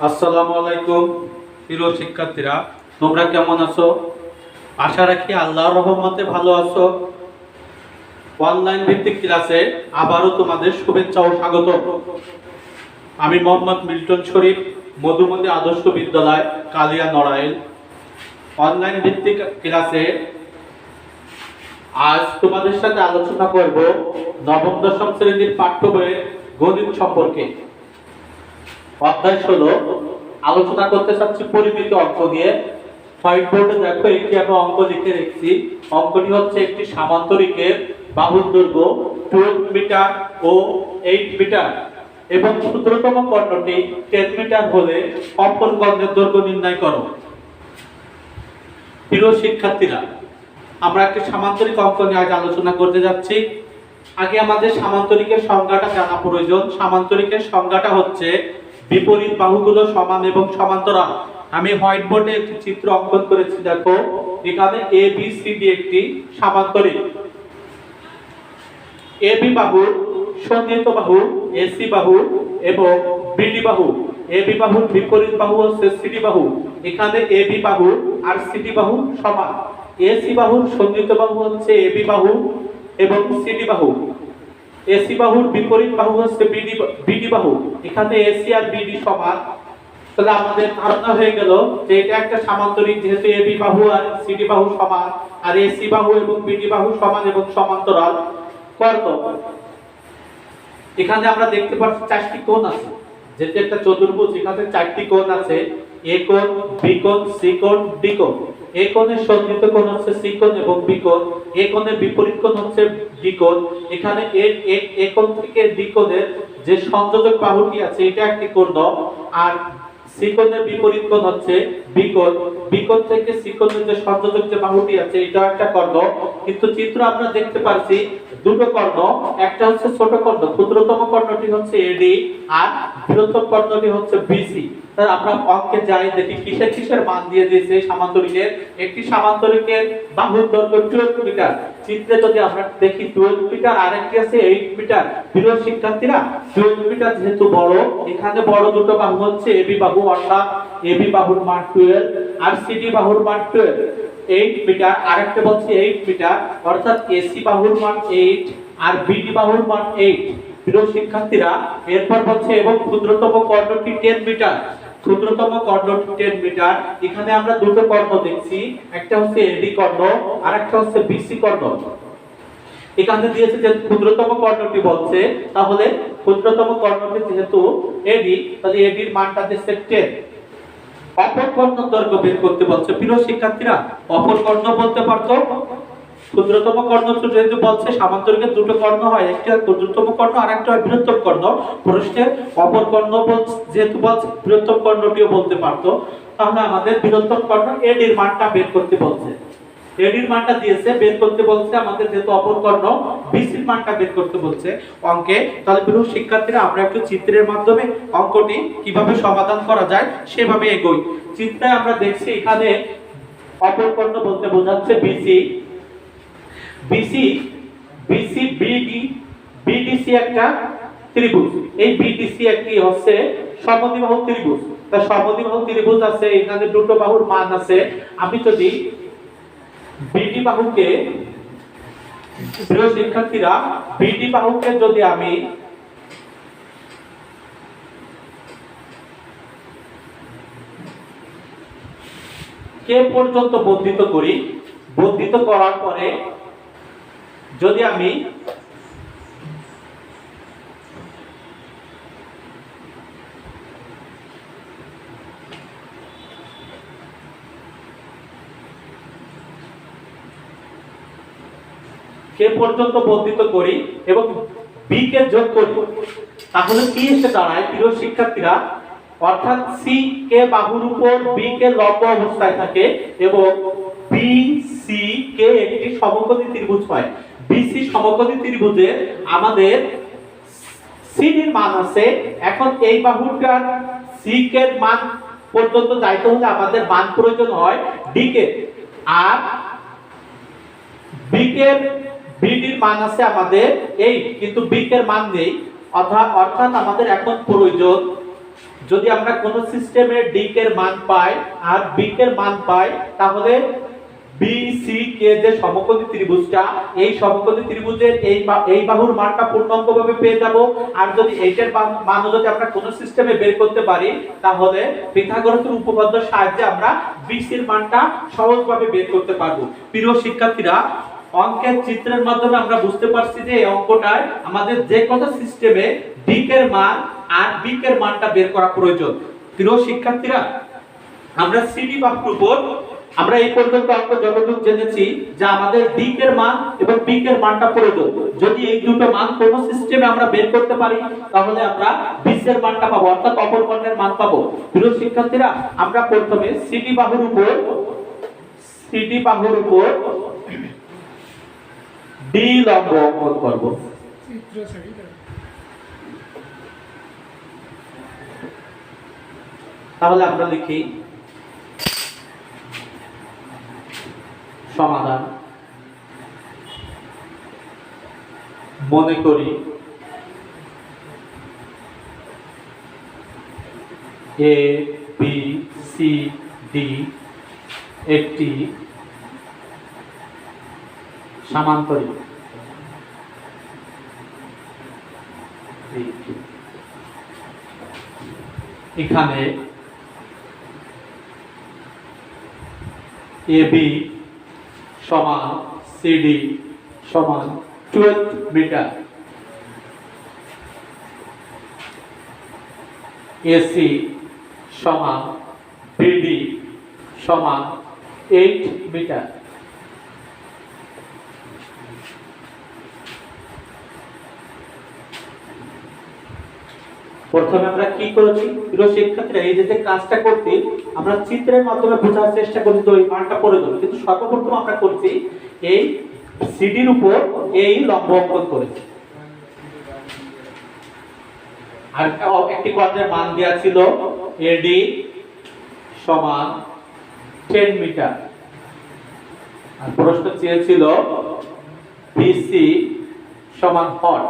আসসালামু আলাইকুম প্রিয় শিক্ষার্থীরা, তোমরা কেমন আছো? আশা রাখি আল্লাহর রহমতে ভালো আছো। অনলাইন ভিত্তিক ক্লাসে আবারও তোমাদের শুভেচ্ছা ও স্বাগত। আমি মোহাম্মদ মিল্টন শরীফ, মধুমতি আদর্শ বিদ্যালয়, কালিয়া নড়াইল। অনলাইন ভিত্তিক ক্লাসে আজ তোমাদের সাথে আলোচনা করব নবম দশম শ্রেণীর পাঠ্য বইয়ের গণিত সম্পর্কে। অধ্যায় 16 আলোচনা করতে চাচ্ছি পরিমিত অঙ্ক নিয়ে। হোয়াইট বোর্ডে দেখো একটি আমি অঙ্ক লিখে রেখেছি। অঙ্কটি হচ্ছে একটি সামান্তরিকের বাহুর দৈর্ঘ্য 12 মিটার ও 8 মিটার এবং ক্ষুদ্রতম কর্ণটি 10 মিটার হলে অপর কর্ণের দৈর্ঘ্য নির্ণয় করো। প্রিয় শিক্ষার্থীরা, আমরা একটি সামান্তরিক অঙ্ক নিয়ে আজ আলোচনা করতে যাচ্ছি। আগে আমাদের সামান্তরিকের সংজ্ঞাটা জানা প্রয়োজন। সামান্তরিকের সংজ্ঞাটা হচ্ছে বিপরীত বাহুগুলো সমান এবং সমান্তরাল। আমি হোয়াইট বোর্ডে একটি চিত্র অঙ্কন করেছি, দেখো এখানে এ বি সি ডি একটি সামান্তরিক। এ বি বাহু, সন্নিহিত বাহু এসি বাহু এবং বিডি বাহু। এ বি বাহুর বিপরীত বাহু হচ্ছে সিডি বাহু। এখানে এ বি বাহু আর সিডি বাহু সমান। এসি বাহুর সন্নিহিত বাহু হচ্ছে এ বি বাহু এবং সিডি বাহু। এসি বাহুর বিপরীত বাহু হচ্ছে বিডি বাহু। এখানে এসি আর বিডি সমান। তাহলে আমাদের ধারণা হয়ে গেল যে এটা একটা সামান্তরিক, যেহেতু এবি বাহু আর সিডি বাহু সমান আর এসি বাহু এবং বিডি বাহু সমান এবং সমান্তরাল। কর্ণ, এখানে আমরা দেখতে পাচ্ছি চারটি কোণ আছে। যেটা একটা চতুর্ভুজ, এখানে চারটি কোণ আছে। এ কোণ, বি কোণ, সি কোণ, ডি কোণ। এ কোণের সন্নিহিত কোণ হচ্ছে সি কোণ এবং বি কোণ। এ কোণের বিপরীত কোণ হচ্ছে ডি কোণ। এখানে এ কোণ থেকে ডি কোণের যে সংযোজক বাহুটি আছে এটা একটি কোণ, আর সি কোণের বিপরীত কোণ হচ্ছে বি কোণ। বি কোণ থেকে সি কোণের যে সংযোজক যে বাহুটি আছে এটা একটা কর্ণ। কিন্তু চিত্র আমরা দেখতে পাচ্ছি দুটো কর্ণ, একটা হচ্ছে ছোট কর্ণ, ক্ষুদ্রতম কর্ণটি হচ্ছে এডি আর বৃহত্তম কর্ণটি হচ্ছে বিসি। তাহলে আমরা অঙ্কে যাই, দেখি কিসের কিসের মান দিয়ে দিয়েছে সামান্তরিকের। একটি সামান্তরিকের বাহুর দৈর্ঘ্য 12 মিটার। চিত্রে যদি আমরা দেখি 12 মিটার, আর একটি আছে 8 মিটার। প্রিয় শিক্ষার্থীরা, 12 মিটার যেহেতু বড়, এখানে বড় দুটো বাহু হচ্ছে এবি বাহু, অর্থাৎ এবি বাহুর মান 12 আর সিডি বাহুর মান 12। 8 মিটার, আরেকটা বলছি 8 মিটার, অর্থাৎ এসি বাহুর মান 8 আর বিডি বাহুর মান 8। প্রিয় শিক্ষার্থীরা, এরপর বলছে এবং ক্ষুদ্রতম কর্ণটি 10 মিটার। ক্ষুদ্রতম কর্ণটি 10 মিটার। এখানে আমরা দুটো কর্ণ দেখছি, একটা হচ্ছে এডি কর্ণ আর একটা হচ্ছে বিসি কর্ণ। এখানে দিয়েছে যে ক্ষুদ্রতম কর্ণটি বলছে, তাহলে ক্ষুদ্রতম কর্ণটি যেহেতু এডি, তাহলে এডির মানটা দিচ্ছে 10। অপর কর্ণ দৈর্ঘ্য বের করতে বলছে। প্রিয় শিক্ষার্থীরা, অপর কর্ণ বলতে পারতো ক্ষুদ্রতম কর্ণ যেহেতু বলছে সামান্তরিকের দুটো কর্ণ হয়, একটা ক্ষুদ্রতম কর্ণ আর একটা হয় বৃহত্তম কর্ণ। প্রশ্নে অপর কর্ণ যেহেতু বলছে বৃহত্তম কর্ণটিও বলতে পারতো। তাহলে আমাদের বৃহত্তম কর্ণ এডির মানটা বের করতে বলছে। এডির মানটা দিয়েছে, বের করতে বলছে আমাদের, যেহেতু অপর কর্ণ বিসির মানটা বের করতে বলছে অঙ্কে। তাহলে প্রিয় শিক্ষার্থীরা, আমরা একটু চিত্রের মাধ্যমে অঙ্কটি কিভাবে সমাধান করা যায় সেভাবে এগোই। চিত্রে আমরা দেখছি এখানে অপর কর্ণ বলতে বোঝাচ্ছে BC. BC BC BD, BDC একটা ত্রিভুজ। এই বিডিসি একটি হচ্ছে সমদ্বিবাহু ত্রিভুজ। তা সমদ্বিবাহু ত্রিভুজ আছে, এখানে দুটো বাহুর মান আছে। আমি যদি বিডি বাহুকে, প্রিয় শিক্ষার্থীরা, বিডি বাহুকে যদি আমি কে পর্যন্ত বর্ধিত করি, বর্ধিত করার পরে যদি আমি কে পর্যন্ত বর্ধিত করি এবং বি কে যোগ করি, তাহলে কি এসে দাঁড়ায় প্রিয় শিক্ষার্থীরা? অর্থাৎ সি কে বাহুর উপর বি কে লম্ব অবস্থায় থাকে এবং বি সি কে একটি সমকোণী ত্রিভুজ হয়। বিসি সমকোণী ত্রিভুজে আমাদের সিডির মান আছে। এখন এই বাহুটার সি কে মান পর্যন্ত যাইতে হলে আমাদের মান প্রয়োজন হয় ডি কে, আর বি কে বিডির মান আছে আমাদের 8, কিন্তু বি এর মান নেই। অর্থাৎ আমাদের এখন প্রয়োজন যদি আমরা কোন সিস্টেমে d এর মান পাই আর b এর মান পাই, তাহলে BCK যে সমকোণী ত্রিভুজটা, এই সমকোণী ত্রিভুজের এই বাহুর মানটা পূর্ণাঙ্গভাবে পেয়ে যাব। আর যদি এইটার মান যদি আমরা কোন সিস্টেমে বের করতে পারি, তাহলে পিথাগোরাসের উপপাদ্যের সাহায্যে আমরা BC এর মানটা সহজভাবে বের করতে পারবো। প্রিয় শিক্ষার্থীরা, অঙ্কের চিত্রের মাধ্যমে আমরা বুঝতে পারছি যে এই অঙ্কটায় আমাদের যে কোনো সিস্টেমে d এর মান আর b এর মানটা বের করা প্রয়োজন। প্রিয় শিক্ষার্থীরা, আমরা CD বাহুর উপর আমরা এই পর্যন্ত অঙ্ক যতটুকু জেনেছি যে আমাদের d এর মান এবং b এর মানটা প্রয়োজন। যদি এই দুটো মান কোন সিস্টেমে আমরা বের করতে পারি, তাহলে আমরা BC এর মানটা পাবো, অর্থাৎ অপর কোণের মান পাবো। প্রিয় শিক্ষার্থীরা, আমরা প্রথমে CD বাহুর উপর d লম্ব অঙ্কন করব। তাহলে আমরা লিখি সমাধান। মনে করি A B C D একটি সমান্তরিক। এখানে AB সমান CD সমান 12 মিটার, AC সমান BD সমান 8 মিটার। প্রথমে আমরা কি করেছি, প্রিয় শিক্ষার্থীরা, এই যে কাজটা করতে আমরা চিত্রের মাধ্যমে বোঝার চেষ্টা করি তো এই মানটা প্রয়োজন, কিন্তু সর্বপ্রথম আমরা করছি এই সিডির উপর এই লম্ব অঙ্কন করেছি। আর একটি কোণের মান দেওয়া ছিল AD সমান 10 মিটার, আর প্রশ্ন চেয়েছিল BC সমান হট।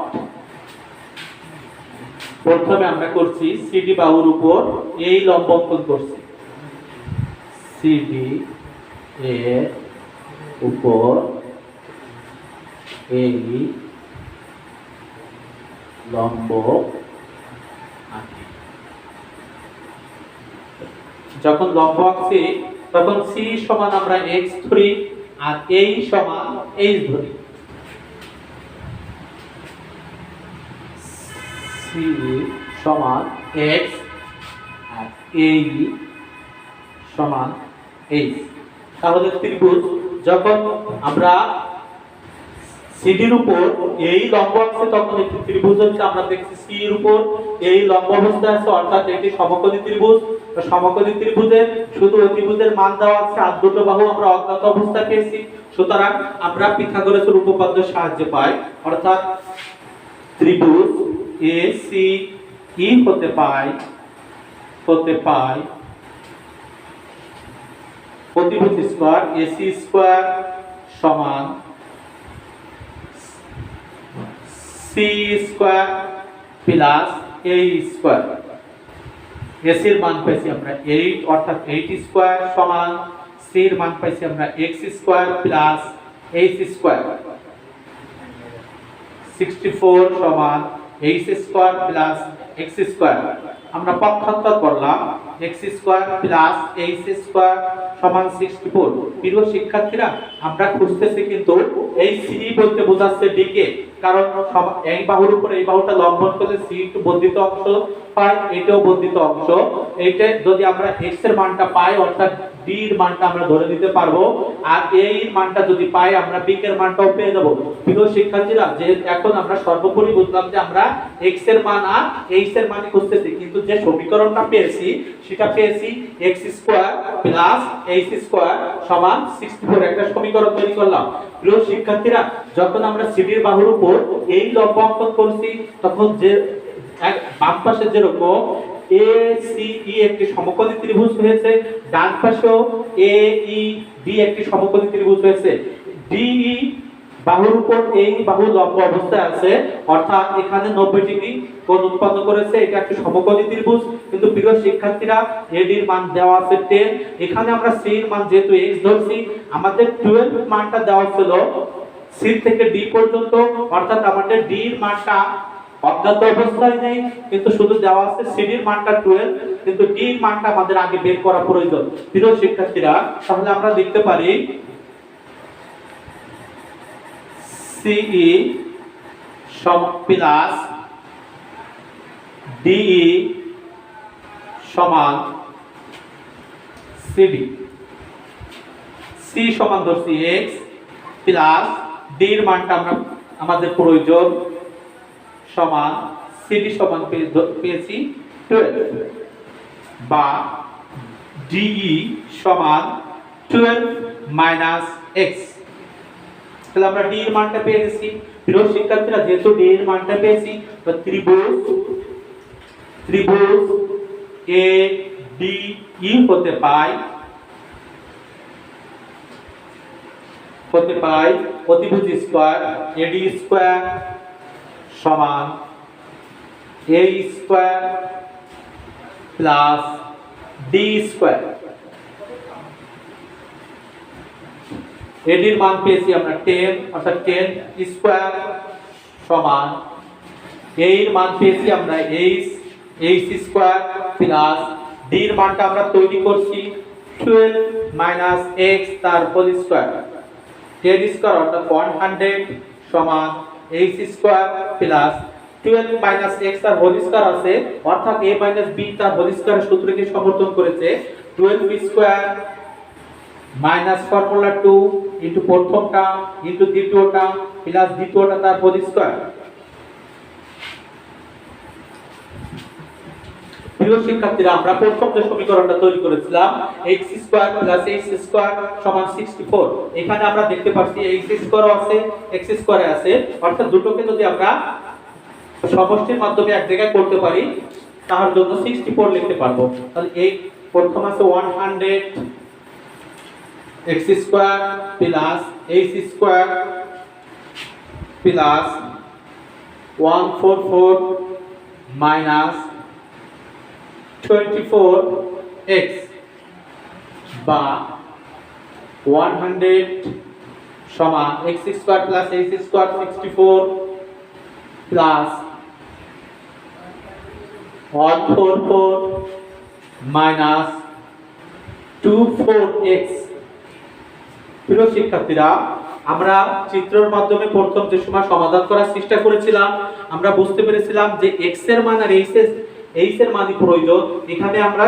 প্রথমে আমরা করছি সিডি বাহুর উপর এই লম্ব অঙ্কন করছি, সিডি এর উপর এই লম্ব আঁকি। যখন লম্ব আঁকছি তখন সি সমান আমরা x ধরি আর এই সমান h ধরি। সি সমান x আর এই সমান h। তাহলে ত্রিভুজ যখন আমরা সিডির উপর এই লম্ব আছে তখন একটি ত্রিভুজ হচ্ছে, আমরা দেখছি সি এর উপর এই লম্ব অবস্থায় আছে, অর্থাৎ এটি সমকোণী ত্রিভুজ। তো সমকোণী ত্রিভুজে শুধু ওই ত্রিভুজের মান দেওয়া আছে আর দুটো বাহু আমরা অজ্ঞাত অবস্থায় পেয়েছি। সুতরাং আমরা পিথাগোরাসের উপপাদ্যের সাহায্যে পাই, অর্থাৎ ত্রিভুজ ACE হতে পায় প্রতিভুজ স্কয়ার AC স্কয়ার সমান C square plus A square. AC এর মান পাইছি আমরা 8, অর্থাৎ 8 স্কয়ার সমান C এর মান পাইছি আমরা x square plus h square. 64 সমান h square plus x square. আমরা পক্ষান্তর করলাম x square plus h square সমান 64। প্রিয় শিক্ষার্থীরা, আমরা খুঁজতেছি কিন্তু এই c বলতে বোঝাচ্ছে d কে, কারণ এই বাহুর উপর এই বাহুটা লম্বন করলে c একটু বর্ধিত অংশ পাই, এটাও বর্ধিত অংশ। এইটা যদি আমরা x এর মানটা পাই, অর্থাৎ d এর মানটা আমরা ধরে নিতে পারবো, আর a এর মানটা যদি পাই আমরা b এর মানটাও পেয়ে যাব। প্রিয় শিক্ষার্থীরা, যে এখন আমরা সর্বোপরি বুঝলাম যে আমরা x এর মান আর h এর মান খুঁজতেছি, কিন্তু যে সমীকরণটা পেয়েছি সেটা পেয়েছি x square plus h square সমান 64, একটা সমীকরণ তৈরি করলাম। প্রিয় শিক্ষার্থীরা, যখন আমরা সিডির বাহুর উপর এই লম্ব অঙ্কন করছি তখন যে বাম পাশে যেরকম ACE একটি সমকোণী ত্রিভুজ হয়েছে, ডান পাশেও AED একটি সমকোণী ত্রিভুজ হয়েছে। DE বাহুর উপর এই বাহু লম্ব অবস্থায় আছে, অর্থাৎ এখানে 90 ডিগ্রি কোণ উৎপন্ন করেছে, এটা একটা সমকোণী ত্রিভুজ। কিন্তু প্রিয় শিক্ষার্থীরা AD এর মান দেওয়া আছে 10, এখানে আমরা C এর মান যেহেতু x ধরছি, আমাদের 12 মানটা দেওয়া ছিল C থেকে D পর্যন্ত, অর্থাৎ আমাদের D এর মানটা অজ্ঞাত অবস্থায় নেই, কিন্তু শুধু দেওয়া আছে CD এর মানটা 12, কিন্তু D এর মানটা আমাদের আগে বের করা প্রয়োজন। প্রিয় শিক্ষার্থীরা, তাহলে আমরা লিখতে পারি CE প্লাস DE সমান CD। C সমান ধরছি x প্লাস D এর মানটা আমরা আমাদের প্রয়োজন সমান CD সমান পেয়েছি 12, বা DE সমান 12 মাইনাস x। তাহলে আমরা D এর মানটা পেয়ে গেছি। প্রিয় শিক্ষার্থীরা, যেহেতু D এর মানটা পেয়েছি, তো ত্রিভুজ ADE হতে পাই অতিভুজ স্কয়ার AD স্কয়ার সমান A square plus D square. AD এর মান পেয়েছি আমরা 10, অর্থাৎ 10 স্কয়ার সমান A এর মান পেয়েছি আমরা h স্কয়ার প্লাস D এর মানটা আমরা তৈরি করছি 12 মাইনাস x তার হোল স্কয়ার। 10 স্কয়ার অর্থাৎ 100 সমান h square plus 12 minus x তার হোল স্কয়ার আছে, অর্থাৎ a মাইনাস b তার হোল স্কয়ারের সূত্রকে সমর্থন করেছে। 12 স্কয়ার মাইনাস ফর্মুলা 2 ইনটু প্রথমটা ইনটু দ্বিতীয়টা প্লাস দ্বিতীয়টা তার হোল স্কয়ার। প্রিয় শিক্ষার্থীরা, আমরা প্রথম যে সমীকরণটা তৈরি করেছিলাম x square plus h square সমান 64, এখানে আমরা দেখতে পাচ্ছি x স্কয়ার আছে x স্কয়ারে আছে, অর্থাৎ দুটোকে যদি আমরা সমষ্টির মাধ্যমে এক জায়গায় করতে পারি, তার জন্য 64 লিখতে পারবো। তাহলে এই প্রথম আছে 100 x square plus h square plus 144 minus 24x, বা 100 সমান x square plus h square 64 plus 144 minus 24x। প্রিয় শিক্ষার্থীরা, আমরা চিত্রের মাধ্যমে প্রথম যে সময় সমাধান করার চেষ্টা করেছিলাম, আমরা বুঝতে পেরেছিলাম যে x এর মান আর h এর মানই প্রয়োজন। এখানে আমরা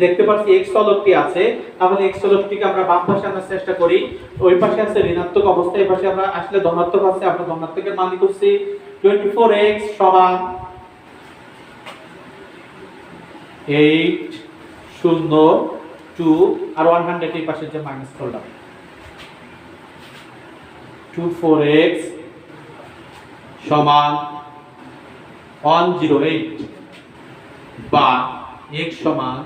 দেখতে পাচ্ছি x চলকটি আছে, তাহলে x চলকটিকে আমরা বাম পাশে আনার চেষ্টা করি। ওই পাশে আছে ঋণাত্মক অবস্থা, এই পাশে আমরা আসলে ধনাত্মক আছে, আমরা ধনাত্মকের মান করছি 24x সমান 802 আর 100 এই পাশে যে মাইনাস করলাম 24x সমান 108, বা x সমান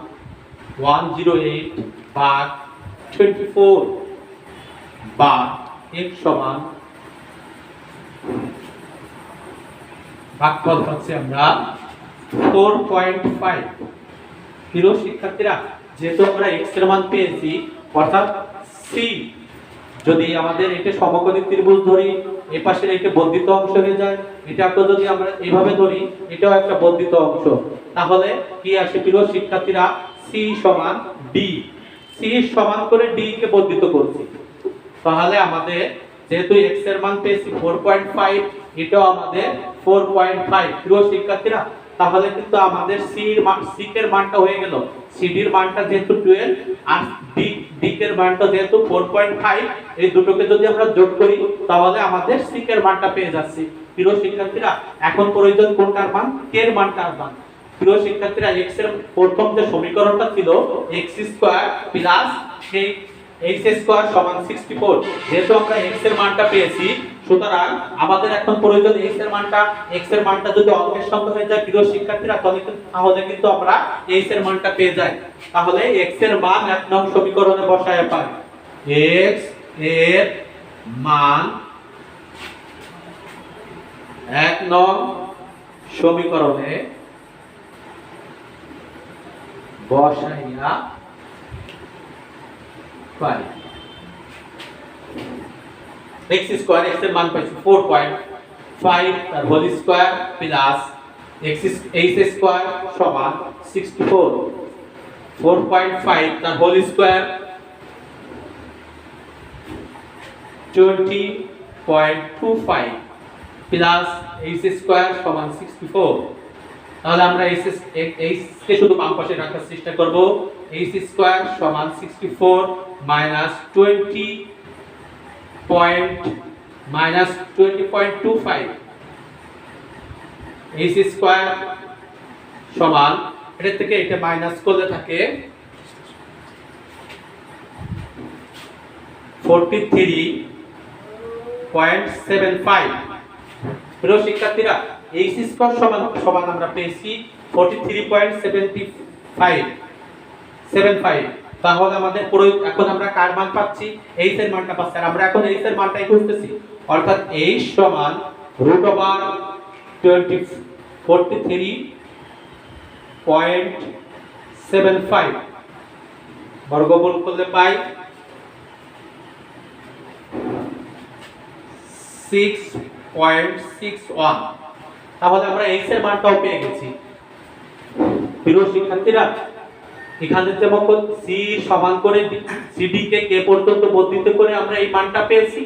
108 ভাগ 24, বা x সমান ভাগফল হচ্ছে আমরা 4.5। প্রিয় শিক্ষার্থীরা, যেহেতু আমরা x এর মান পেয়েছি, অর্থাৎ c যদি আমাদের এটা সমকোণী ত্রিভুজ ধরি, এই পাশের এটা বর্ধিত অংশ হয়ে যায়, এটাকে যদি আমরা এইভাবে ধরি, এটাও একটা বর্ধিত অংশ, তাহলে কি আসে প্রিয় শিক্ষার্থীরা? c সমান d। c সমান করে d কে বর্ধিত করছি, তাহলে আমাদের যেহেতু x এর মান পেয়েছি 4.5, এটাও আমাদের 4.5। প্রিয় শিক্ষার্থীরা, তাহলে কিন্তু আমাদের c এর মানটা হয়ে গেল, cd এর মানটা যেহেতু 12 আর d এর মানটা যেহেতু 4.5, এই দুটোকে যদি আমরা যোগ করি, তাহলে আমাদের c এর মানটা পেয়ে যাচ্ছি। প্রিয় শিক্ষার্থীরা, এখন প্রয়োজন কোনটার মান? k এর মানটার মান। প্রিয় শিক্ষার্থীরা, x এর প্রথম যে সমীকরণটা ছিল x square plus h square সমান 64, যেহেতু আমরা x এর মানটা পেয়েছি, সুতরাং আমাদের এখন প্রয়োজন x এর মানটা যদি অঙ্কের সংখ্যা হয়ে যায় প্রিয় শিক্ষার্থীরা, তাহলে কিন্তু আমরা h এর মানটা পেয়ে যাই। তাহলে x এর মান এক নং সমীকরণে বসায় পাই। x এর মান এক নং সমীকরণে বসাইয়া পাই x স্কয়ার x এর মান পাইছি 4.5 তার whole square plus x square সমান 64 4.5 তার whole square 20.25 plus h square সমান 64 তাহলে আমরা h কে শুধু বাম পাশে রাখার চেষ্টা করব h স্কয়ার সমান 64 মাইনাস 20.25 h স্কয়ার সমান এটা থেকে এটা মাইনাস করলে থাকে 43.75 প্রিয় শিক্ষার্থীরা h স্কয়ার সমান আমরা পেয়েছি 43.75 তাহলে আমাদের পুরো এখন আমরা কার মান পাচ্ছি h এর মানটা পাচ্ছি আর আমরা এখন h এর মানটাই খুঁজতেছি অর্থাৎ h সমান √43.75 বর্গমূল করলে পাই 6.61 তাহলে আমরা x এর মানটাও পেয়ে গেছি প্রিয় শিক্ষার্থীরা এখানে যেমন c সমান করে cd কে k পর্যন্ত বর্ধিত করে আমরা এই মানটা পেয়েছি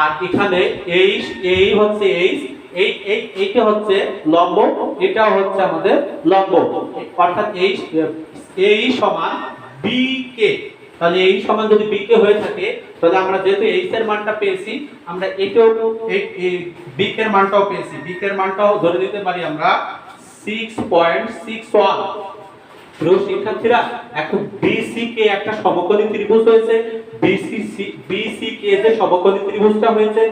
আর এখানে এই হচ্ছে এইটা হচ্ছে লম্ব এটা হচ্ছে আমাদের লম্ব অর্থাৎ এই সমান bk তাহলে এই সমান যদি bk হয়ে থাকে তাহলে আমরা যেহেতু h এর মানটা পেয়েছি আমরা এটাও এই bk এর মানটাও পেয়েছি bk এর মানটাও ধরে দিতে পারি আমরা 6.61 প্রিয় শিক্ষার্থীরা এখন BCK একটা সমকোণী ত্রিভুজ হয়েছে BCK যে সমকোণী ত্রিভুজটা হয়েছে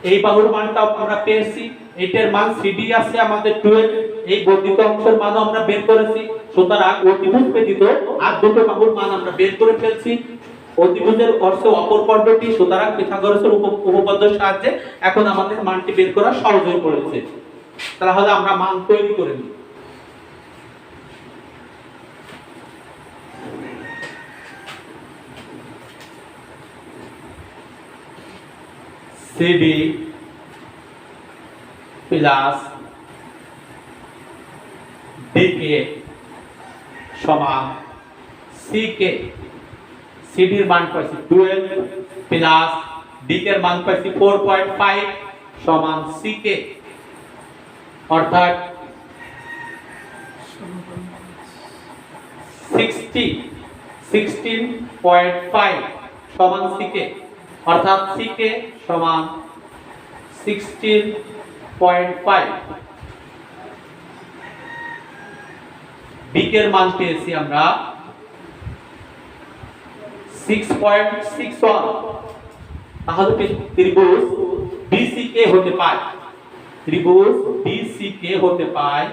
এই বাহুর মানটাও আমরা পেয়েছি এটার মান CD আছে আমাদের 12 এই বর্ধিত অংশের মানও আমরা বের করেছি সুতরাং অতিভুজ ব্যতীত আর দুটো বাহুর মান আমরা বের করে ফেলছি অতিভুজের অর্থ অপর খণ্ডটি সুতরাং পিথাগোরাসের উপপাদ্যের সাহায্যে এখন আমাদের মানটি বের করা সহজ হয়ে পড়েছে তাহলে আমরা মান তৈরি করে নিই CD প্লাস DK সমান CK CD এর মান পাইছি 12 প্লাস DK এর মান পাইছি 4.5 সমান CK অর্থাৎ 16.5 সমান CK অর্থাৎ CK সমান 16.5 BK এর মান পেয়েছি আমরা 6.61 তাহলে ত্রিভুজ BCK হতে পায় ত্রিভুজ BCK হতে পায়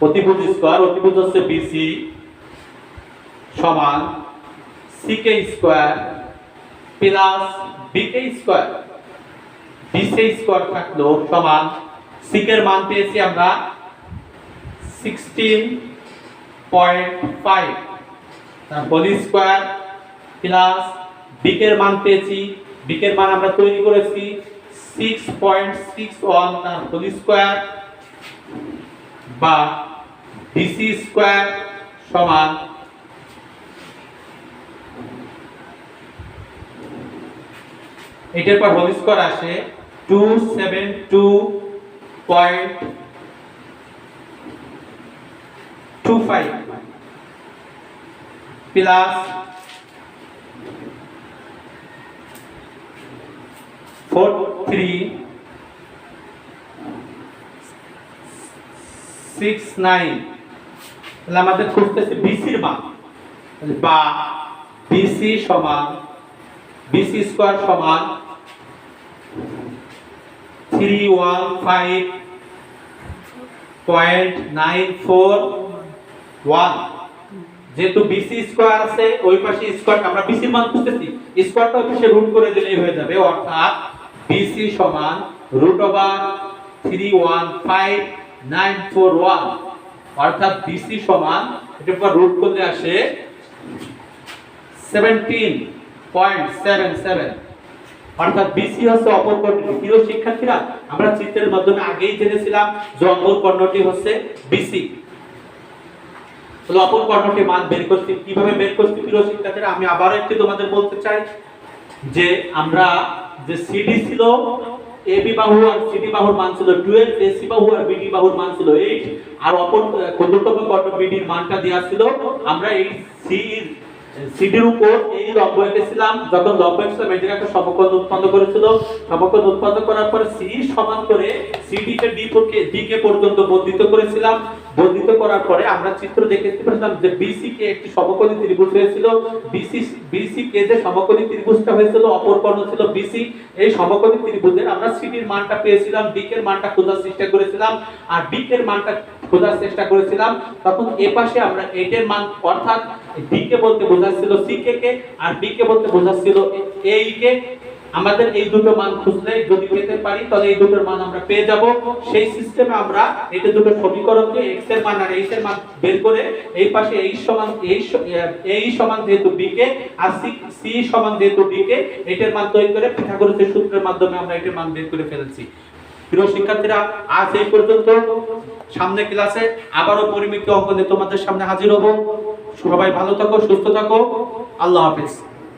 অতিভুজ স্কয়ার অতিভুজ হচ্ছে BC সমান CK square plus BK square BC square থাকলো সমান CK এর মান পেয়েছি আমরা 16.5 তার হোল স্কয়ার প্লাস BK এর মান পেয়েছি BK এর মান আমরা তৈরি করেছি 6.61 তার হোল স্কয়ার বা BC স্কয়ার সমান এটার পর হোল স্কয়ার আসে 272.25 প্লাস 4369 তাহলে আমাদের খুঁজতেছে BC এর মান বা BC সমান BC স্কয়ার সমান 315.941 যেহেতু BC স্কয়ার আছে ওই পাশে স্কয়ার আমরা BC এর মান খুঁজতেছি স্কয়ারটা ওই পাশে রুট করে দিলেই হয়ে যাবে অর্থাৎ BC সমান √315,941, অর্থাৎ BC সমান এটার উপর রুট করলে আসে 17.77, অর্থাৎ BC হচ্ছে অপর কর্ণটি। প্রিয় শিক্ষার্থীরা, আমরা চিত্রের মাধ্যমে আগেই জেনেছিলাম যে অপর কর্ণটি হচ্ছে BC। তাহলে অপর কর্ণটির মান বের করছি, কিভাবে বের করছি প্রিয় শিক্ষার্থীরা, আমি আবারো একটু তোমাদের বলতে চাই যে আমরা যে CD ছিল AB বাহু আর CD বাহুর মান ছিল 12, AC বাহু আর BD বাহুর মান ছিল 8, আর অপর ক্ষুদ্রতম কর্ণ BD এর মানটা দেয়া ছিল। আমরা এই CD এর উপর এই লম্ব এঁকেছিলাম, যখন লম্ব এঁকেছিলাম এই জায়গায় একটা সমকোণ উৎপন্ন করেছিল। সমকোণ উৎপন্ন করার পরে C সমান করে CD কে D কে পর্যন্ত বর্ধিত করেছিলাম। বর্ধিত করার পরে আমরা চিত্র দেখতে পেলাম যে BC কে একটি সমকোণী ত্রিভুজ হয়েছিল। BC কে যে সমকোণী ত্রিভুজটা হয়েছিল, অপর কর্ণ ছিল BC। এই সমকোণী ত্রিভুজের আমরা CD এর মানটা পেয়েছিলাম, D এর মানটা খোঁজার চেষ্টা করেছিলাম, আর B এর মানটা খোঁজার চেষ্টা করেছিলাম। তখন এই পাশে আমরা 8 এর মান, অর্থাৎ D কে বলতে বোঝাচ্ছিল C কে, আর B কে বলতে বোঝাচ্ছিল A কে। আমাদের এই দুটো মান খুঁজলে যদি পেতে পারি তাহলে এই দুটোর মান আমরা পেয়ে যাব। সেই সিস্টেমে আমরা এই দুটো সমীকরণকে x এর মান আর h এর মান বের করে এই পাশে h সমান যেহেতু b কে আর c সমান যেহেতু d কে এটার মান তৈরি করে পিথাগোরাসের সূত্রের মাধ্যমে আমরা এটার মান বের করে ফেলেছি। প্রিয় শিক্ষার্থীরা, আজ এই পর্যন্ত। সামনে ক্লাসে আবারও পরিমিত অঙ্ক নিয়ে তোমাদের সামনে হাজির হব। সবাই ভালো থাকো, সুস্থ থাকো। আল্লাহ হাফেজ।